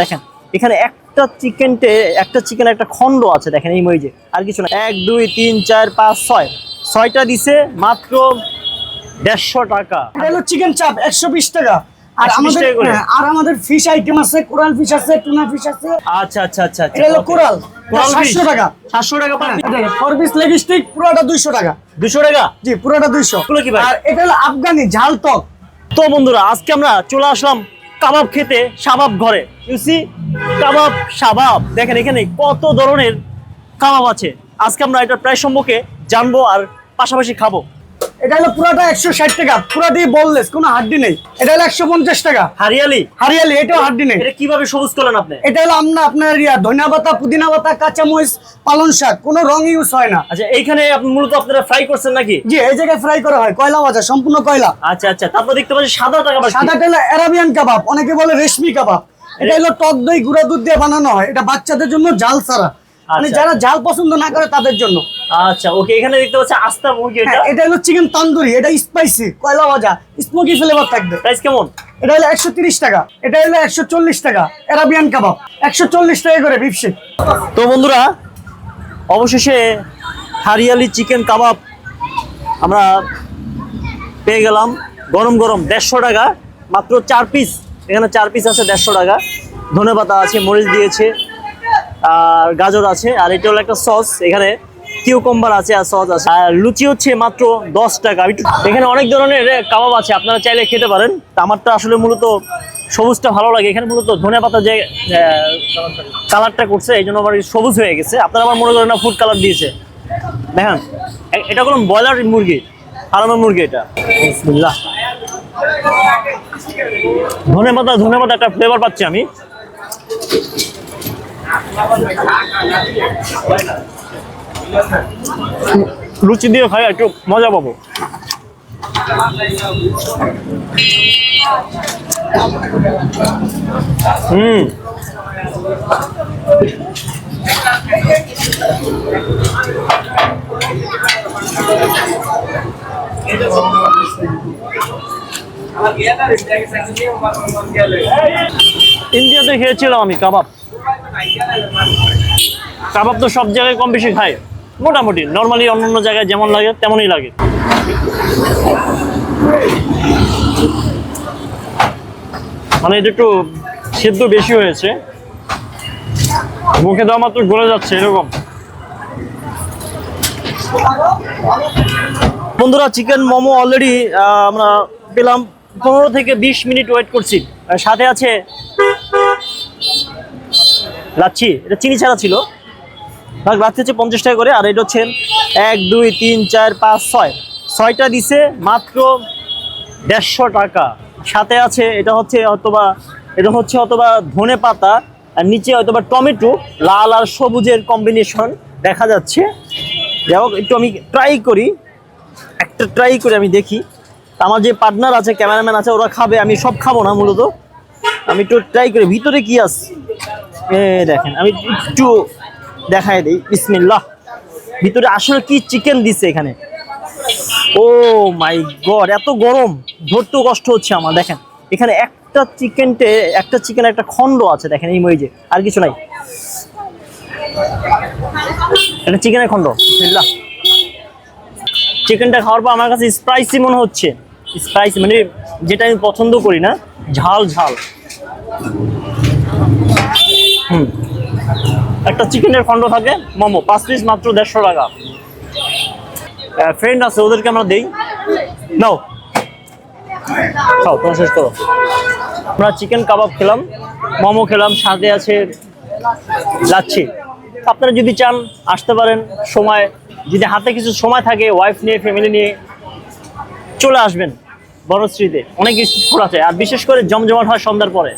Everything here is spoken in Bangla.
দেখেন এখানে একটা চিকেন একটা খন্ড আছে, দেখেন এই মরিচে আর কিছু না। 1 2 3 4 5 6 6টা দিছে মাত্র 150 টাকা। এটা হলো চিকেন চাপ 120 টাকা। আর আমাদের ফিশ আইটেম আছে, কোরাল ফিশ আছে, টুনা ফিশ আছে। আচ্ছা আচ্ছা আচ্ছা আচ্ছা, এটা হলো কোরাল 700 টাকা। 700 টাকা per piece. For piece leg stick পুরোটা 200 টাকা। 200 টাকা? জি, পুরোটা 200। এগুলো কি ভাই? আর এটা হলো আফগানি ঝাল টক। তো বন্ধুরা, আজকে আমরা চলে আসলাম কাবাব খেতে শাবাব ঘরে। ইউসি কাবাব শাবাব, দেখেন এখানে কত ধরনের কাবাব আছে। আজকে আমরা এটা প্রায় সম্পর্কে জানবো আর পাশাপাশি খাবো। এটা হলো পুরোটা 160 টাকা, পুরোটি বোনলেস, কোনো হাড্ডি নেই। এটা হলো 150 টাকা। হারিয়ালি এটাও হাড্ডি নেই। এটা কিভাবে সবুজ করলেন আপনি? এটা হলো আপনার ধনিয়া পাতা, পুদিনা পাতা, কাঁচামরিচ, পালং শাক, কোনো রং ইউজ হয় না। আচ্ছা, এইখানে আপনি মূলত আপনারা ফ্রাই করছেন নাকি? জি, এই জায়গায় ফ্রাই করা হয়, কয়লা ভাজা, সম্পূর্ণ কয়লা। আচ্ছা আচ্ছা, তারপর দেখতে পাচ্ছি সাদা টাকা। সাদাটা হলো আরাবিয়ান কাবাব, অনেকে বলে রেশমি কাবাব। এটা হলো টক দই গুঁড়া দুধ দিয়ে বানানো হয়। এটা বাচ্চাদের জন্য জাল ছাড়া, মানে যারা জাল পছন্দ না করে তাদের জন্য। আচ্ছা ওকে, এখানে দেখতে পাচ্ছি আস্তা মুরগি। এটা হলো চিকেন তান্দুরি, এটা স্পাইসি, কয়লা ভাজা, স্মোকি ফ্লেভার থাকবে। প্রাইস কেমন? এটা হলো 130 টাকা। এটা হলো 140 টাকা। আরাবিয়ান কাবাব 140 টাকা করে বিফ শিক। তো বন্ধুরা, অবশেষে হারিয়ালি চিকেন কাবাব আমরা পেয়ে গেলাম। গরম গরম 150 টাকা, মাত্র 4 পিস। এখানে 4 পিস আছে 150 টাকা। ধনেপাতা আছে, মরিচ দিয়েছে, আর গাজর আছে, আর এটা হলো একটা সস। এখানে কিউকাম্বার আছে আর সস আছে। আর লুচি হচ্ছে মাত্র 10 টাকা। এখানে অনেক ধরনের কাবাব আছে, আপনারা চাইলে খেতে পারেন। আমারটা আসলে মূলত সবুজটা ভালো লাগে। এখানে মূলত ধনেপাতা যে কালারটা করছে, এই জন্য আমার সবুজ হয়ে গেছে। আপনারা আমার মনে করেন না ফুড কালার দিয়েছে। দেখেন এটা কোনো ব্রয়লার মুরগি, ফার্মের মুরগি এটা। বিসমিল্লাহ। ধনেপাতা একটা ফ্লেভার পাচ্ছি আমি। লুচি দিয়ে খাই একটু মজা পাবো। ইন্ডিয়াতে খেয়েছিলাম আমি কাবাব। কাবাব তো সব জায়গায় কম বেশি খাই, মোটামুটি নর্মালি অন্য জায়গায় যেমন লাগে তেমনই লাগে। মানে এটা একটু সেদ্ধ বেশি হয়েছে, মুখে দেওয়া মাত্র গলে যাচ্ছে এরকম। বন্ধুরা, চিকেন মোমো অলরেডি আমরা পেলাম। 15 থেকে 20 মিনিট ওয়েট করছি। সাথে আছে লাচ্ছি, এটা চিনি ছাড়া ছিল। লাচ্ছি হচ্ছে 50 টাকা করে। আর এটা হচ্ছে 1 2 3 4 5 6 6টা দিছে মাত্র 150 টাকা। সাথে আছে এটা হচ্ছে অথবা ধনে পাতা, আর নিচে হয়তোবা টমেটো, লাল আর সবুজের কম্বিনেশন দেখা যাচ্ছে। যাই হোক, একটু আমি ট্রাই করি আমি দেখি। আমার যে পার্টনার আছে, ক্যামেরাম্যান আছে, ওরা খাবে, আমি সব খাবো না মূলত। আমি একটু ট্রাই করি ভিতরে কি আছে। দেখেন আমি একটু দেখাই দিই। বিসমিল্লাহ। ভিতরে আসলে কি চিকেন দিছে এখানে। ও মাই গড, এত গরম, ধরতেও কষ্ট হচ্ছে আমার। দেখেন এখানে একটা চিকেন একটা খন্ড আছে, দেখেন এই মরিচে আর কিছু নাই। এটা চিকেনের খন্ড। বিসমিল্লাহ। চিকেনটা খাওয়ার পর আমার কাছে স্পাইসি মনে হচ্ছে। স্পাইসি মানে যেটা আমি পছন্দ করি না, ঝাল। একটা চিকেনের খন্ড থাকে। মোমো 5 পিস মাত্র 150 টাকা। ফ্রেন্ড আছে, ওদেরকে আমরা দেই। নাও খাও, তোমরা শেষ করো। আমরা চিকেন কাবাব খেলাম, মোমো খেলাম, সাথে আছে লাচ্ছি। আপনারা যদি চান আসতে পারেন। সময় যদি হাতে কিছু সময় থাকে, ওয়াইফ নিয়ে, ফ্যামিলি নিয়ে চলে আসবেন। বনশ্রীতে অনেক স্ট্রিট ফুড আছে, আর বিশেষ করে জমজমাট হয় সন্ধ্যার পরে।